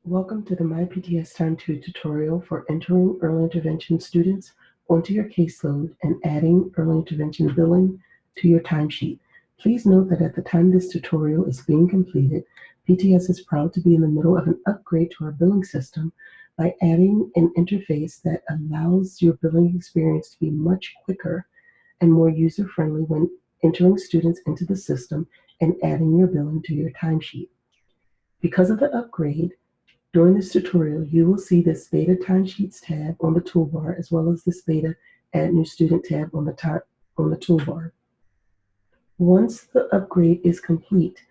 Welcome to the MyPTS Time 2 tutorial for entering early intervention students onto your caseload and adding early intervention billing to your timesheet. Please note that at the time this tutorial is being completed, PTS is proud to be in the middle of an upgrade to our billing system by adding an interface that allows your billing experience to be much quicker and more user-friendly when entering students into the system and adding your billing to your timesheet. Because of the upgrade, during this tutorial, you will see this Beta Timesheets tab on the toolbar, as well as this Beta Add New Student tab on the toolbar. Once the upgrade is complete,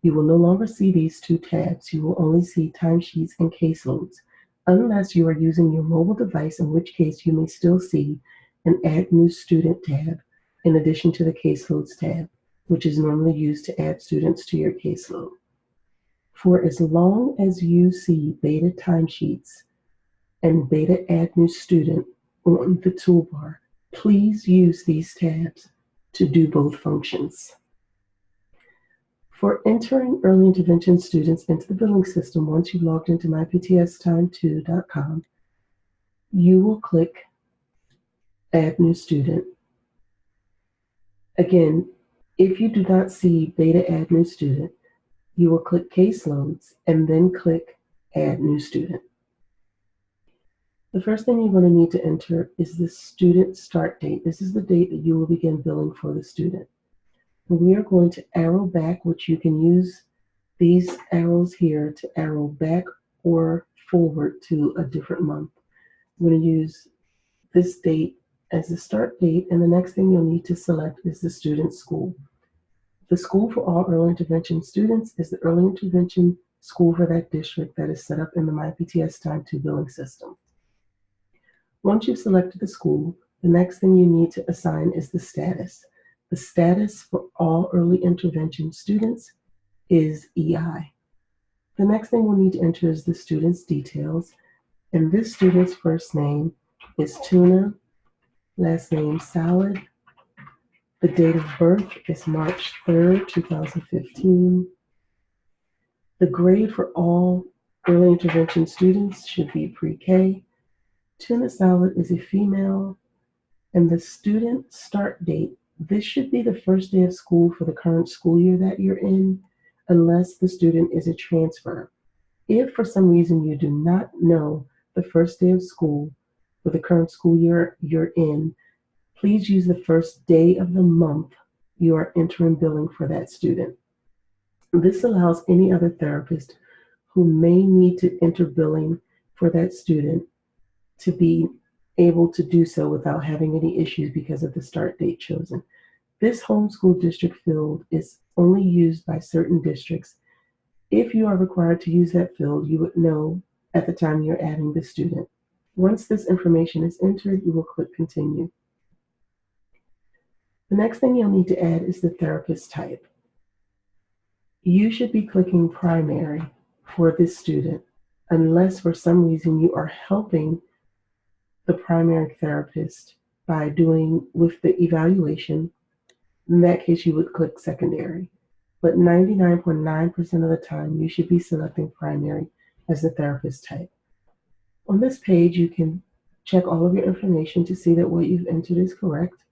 you will no longer see these two tabs. You will only see Timesheets and Caseloads, unless you are using your mobile device, in which case you may still see an Add New Student tab in addition to the Caseloads tab, which is normally used to add students to your caseload. For as long as you see Beta Timesheets and Beta Add New Student on the toolbar, please use these tabs to do both functions. For entering early intervention students into the billing system, once you've logged into myptstime2.com, you will click Add New Student. Again, if you do not see Beta Add New Student, you will click Caseloads and then click Add New Student. The first thing you're going to need to enter is the student start date. This is the date that you will begin billing for the student. We are going to arrow back, which you can use these arrows here to arrow back or forward to a different month. We're going to use this date as the start date, and the next thing you'll need to select is the student school. The school for all early intervention students is the early intervention school for that district that is set up in the MyPTS Time 2 billing system. Once you've selected the school, the next thing you need to assign is the status. The status for all early intervention students is EI. The next thing we'll need to enter is the student's details, and this student's first name is Tuna, last name Salad. The date of birth is March 3rd, 2015. The grade for all early intervention students should be pre-K. Tuna Salad is a female, and the student start date, this should be the first day of school for the current school year that you're in, unless the student is a transfer. If for some reason you do not know the first day of school for the current school year you're in, please use the first day of the month you are entering billing for that student. This allows any other therapist who may need to enter billing for that student to be able to do so without having any issues because of the start date chosen. This homeschool district field is only used by certain districts. If you are required to use that field, you would know at the time you're adding the student. Once this information is entered, you will click Continue. The next thing you'll need to add is the therapist type. You should be clicking Primary for this student, unless for some reason you are helping the primary therapist by doing with the evaluation. In that case, you would click Secondary. But 99.9% of the time, you should be selecting Primary as the therapist type. On this page, you can check all of your information to see that what you've entered is correct.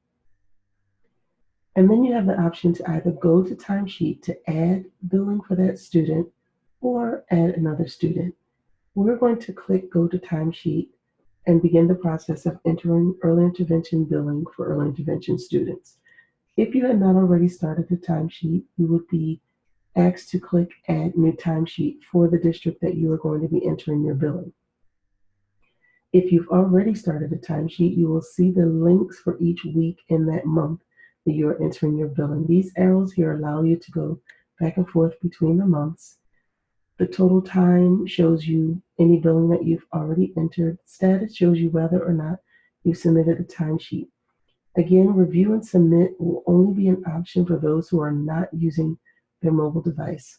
And then you have the option to either go to Timesheet to add billing for that student or add another student. We're going to click Go to Timesheet and begin the process of entering early intervention billing for early intervention students. If you had not already started the timesheet, you would be asked to click Add New Timesheet for the district that you are going to be entering your billing. If you've already started a timesheet, you will see the links for each week in that month that you are entering your billing. These arrows here allow you to go back and forth between the months. The total time shows you any billing that you've already entered. Status shows you whether or not you submitted a timesheet. Again, review and submit will only be an option for those who are not using their mobile device.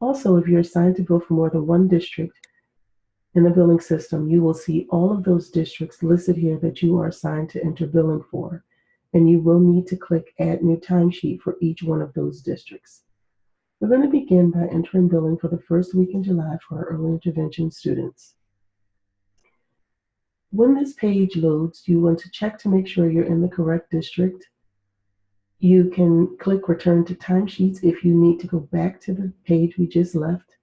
Also, if you're assigned to bill for more than one district in the billing system, you will see all of those districts listed here that you are assigned to enter billing for, and you will need to click Add New Timesheet for each one of those districts. We're going to begin by entering billing for the first week in July for our early intervention students. When this page loads, you want to check to make sure you're in the correct district. You can click Return to Timesheets if you need to go back to the page we just left.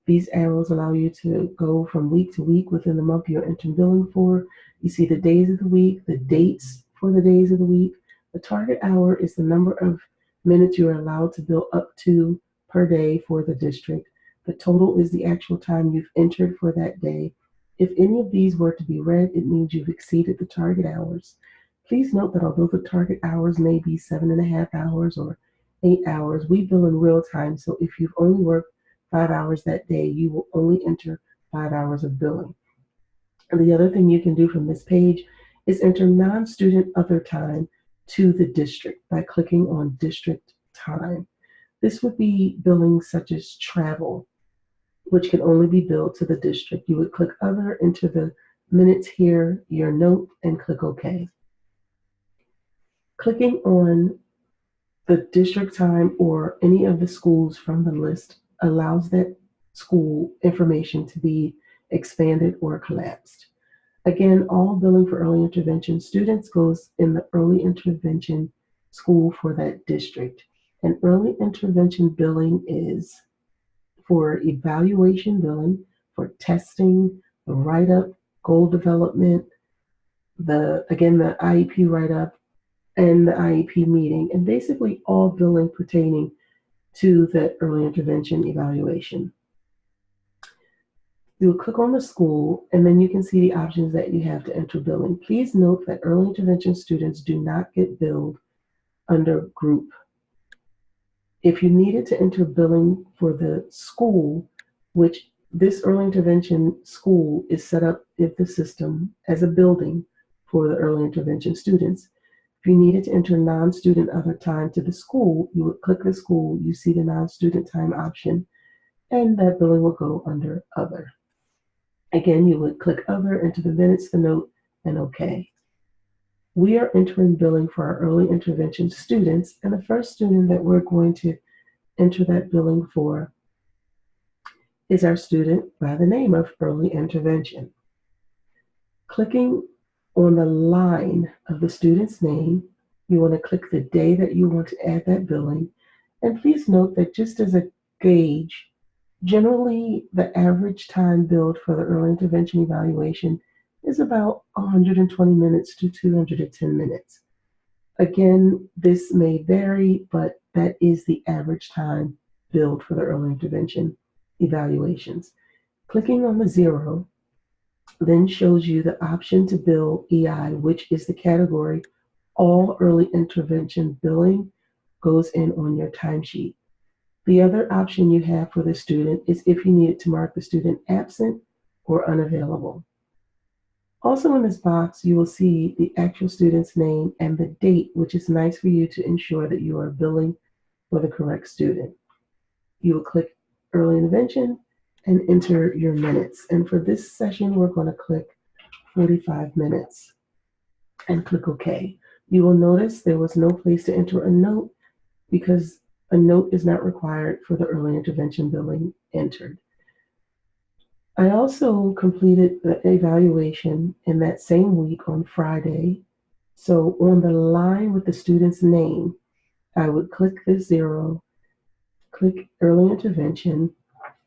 These arrows allow you to go from week to week within the month you're entering billing for. You see the days of the week, the dates for the days of the week. The target hour is the number of minutes you're allowed to bill up to per day for the district. The total is the actual time you've entered for that day. If any of these were to be red, it means you've exceeded the target hours. Please note that although the target hours may be 7.5 hours or 8 hours, we bill in real time, so if you've only worked 5 hours that day, you will only enter 5 hours of billing. And the other thing you can do from this page is enter non-student other time to the district by clicking on district time. This would be billing such as travel, which can only be billed to the district. You would click other, enter the minutes here, your note, and click OK. Clicking on the district time or any of the schools from the list allows that school information to be expanded or collapsed. Again, all billing for early intervention students goes in the early intervention school for that district. And early intervention billing is for evaluation billing, for testing, the write-up, goal development, the IEP write-up, and the IEP meeting, and basically all billing pertaining to the early intervention evaluation. You will click on the school, and then you can see the options that you have to enter billing. Please note that early intervention students do not get billed under group. If you needed to enter billing for the school, which this early intervention school is set up in the system as a building for the early intervention students. If you needed to enter non-student other time to the school, you would click the school, you see the non-student time option, and that billing will go under other. Again, you would click other, enter the minutes, the note, and OK. We are entering billing for our early intervention students, and the first student that we're going to enter that billing for is our student by the name of early intervention. Clicking on the line of the student's name, you want to click the day that you want to add that billing. And please note that just as a gauge, generally the average time billed for the early intervention evaluation is about 120 minutes to 210 minutes. Again, this may vary, but that is the average time billed for the early intervention evaluations. Clicking on the 0 then shows you the option to bill EI, which is the category all early intervention billing goes in on your timesheet. The other option you have for the student is if you needed to mark the student absent or unavailable. Also in this box, you will see the actual student's name and the date, which is nice for you to ensure that you are billing for the correct student. You will click early intervention and enter your minutes. And for this session, we're going to click 45 minutes and click OK. You will notice there was no place to enter a note because a note is not required for the early intervention billing entered. I also completed the evaluation in that same week on Friday. So on the line with the student's name, I would click the 0, click early intervention,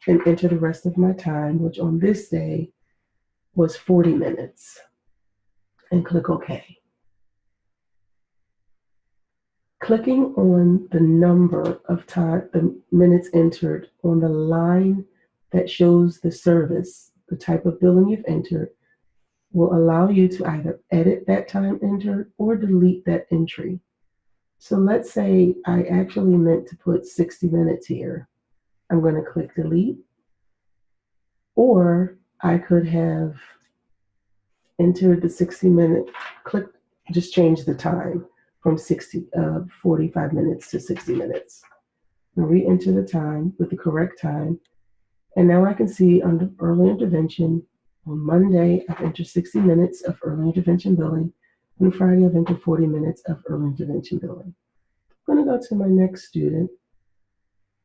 and enter the rest of my time, which on this day was 40 minutes, and click OK. Clicking on the number of time, the minutes entered on the line that shows the service, the type of billing you've entered, will allow you to either edit that time entered or delete that entry. So let's say I actually meant to put 60 minutes here. I'm going to click delete, or I could have entered the 60-minute, just change the time from 45 minutes to 60 minutes. Now re-enter the time with the correct time. And now I can see under early intervention, on Monday, I've entered 60 minutes of early intervention billing. On Friday, I've entered 40 minutes of early intervention billing. I'm going to go to my next student.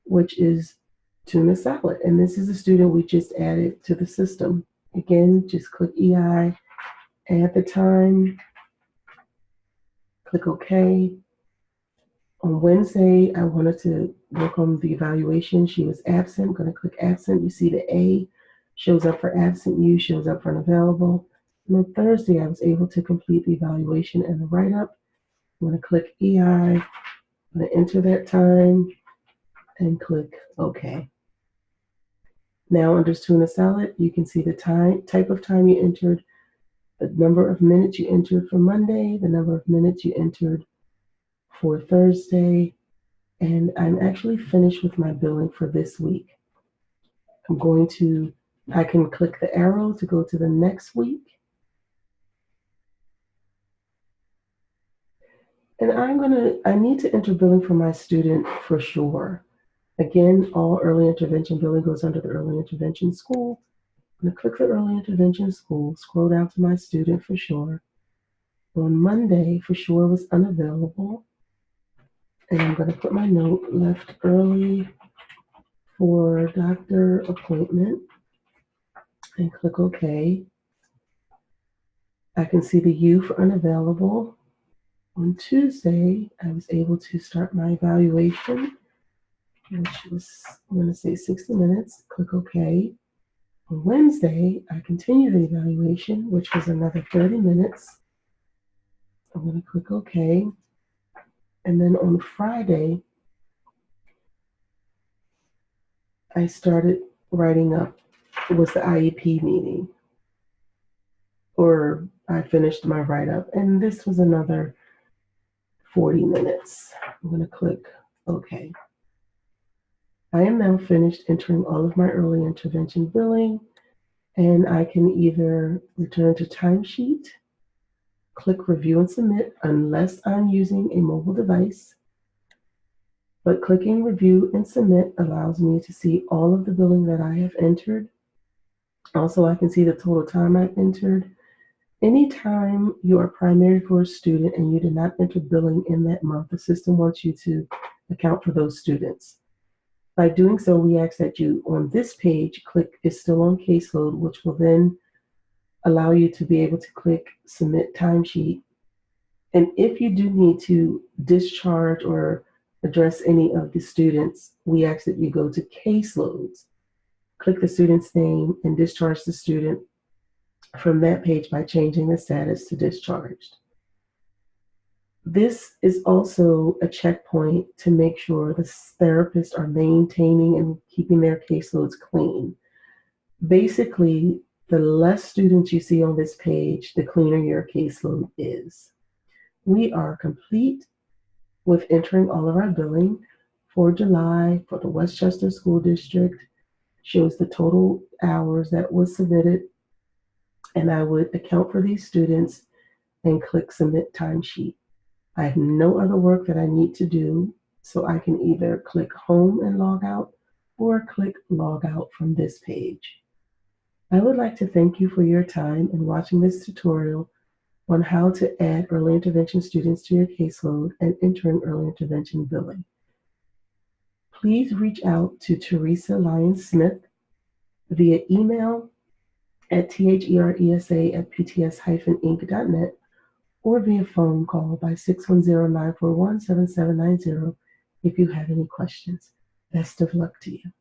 which is tuna salad. And this is a student we just added to the system. Again, just click EI, add the time, click OK. On Wednesday, I wanted to work on the evaluation. She was absent. I'm going to click absent. You see the A shows up for absent, U shows up for unavailable. And on Thursday, I was able to complete the evaluation and the write-up. I'm going to click EI. I'm going to enter that time and click OK. Now under tuna salad, you can see the type of time you entered, the number of minutes you entered for Monday, the number of minutes you entered for Thursday, and I'm actually finished with my billing for this week. I can click the arrow to go to the next week. And I need to enter billing for my student for sure. Again, all early intervention billing goes under the early intervention school. I'm going to click the early intervention school, scroll down to my student for sure. On Monday, for sure was unavailable. And I'm going to put my note, left early for doctor appointment, and click OK. I can see the U for unavailable. On Tuesday, I was able to start my evaluation, which was, I'm going to say 60 minutes, click OK. On Wednesday, I continue the evaluation, which was another 30 minutes. I'm going to click OK. And then on Friday, I started writing up, it was the IEP meeting, or I finished my write-up, and this was another 40 minutes. I'm going to click OK. I am now finished entering all of my early intervention billing, and I can either return to timesheet, click review and submit unless I'm using a mobile device, but clicking review and submit allows me to see all of the billing that I have entered. Also, I can see the total time I've entered. Anytime you are primary for a student and you did not enter billing in that month, the system wants you to account for those students. By doing so, we ask that you, on this page, click is still on caseload, which will then allow you to be able to click submit timesheet. And if you do need to discharge or address any of the students, we ask that you go to caseloads, click the student's name, and discharge the student from that page by changing the status to discharged. This is also a checkpoint to make sure the therapists are maintaining and keeping their caseloads clean. Basically, the less students you see on this page, the cleaner your caseload is. We are complete with entering all of our billing for July for the Westchester School District. Shows the total hours that was submitted, and I would account for these students and click submit timesheet. I have no other work that I need to do, so I can either click home and log out or click log out from this page. I would like to thank you for your time in watching this tutorial on how to add early intervention students to your caseload and entering early intervention billing. Please reach out to Teresa Lyons-Smith via email at theresa@pts-inc.net or via phone call by 610-941-7790 if you have any questions. Best of luck to you.